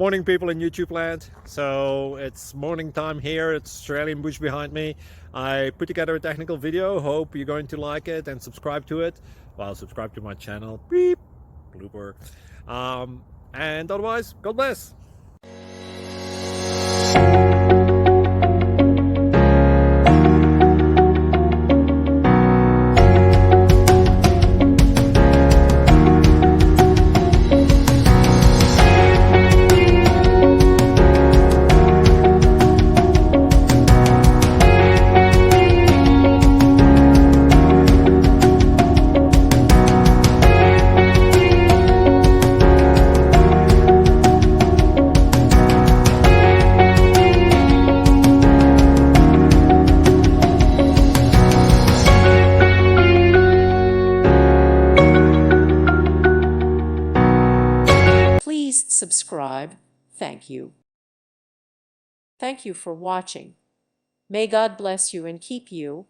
Morning, people in YouTube land. So it's morning time here. It's Australian bush behind me. I put together a technical video. Hope you're going to like it and subscribe to it. Well, subscribe to my channel. Beep. Blooper. And otherwise, God bless. Please subscribe. Thank you. Thank you for watching. May God bless you and keep you.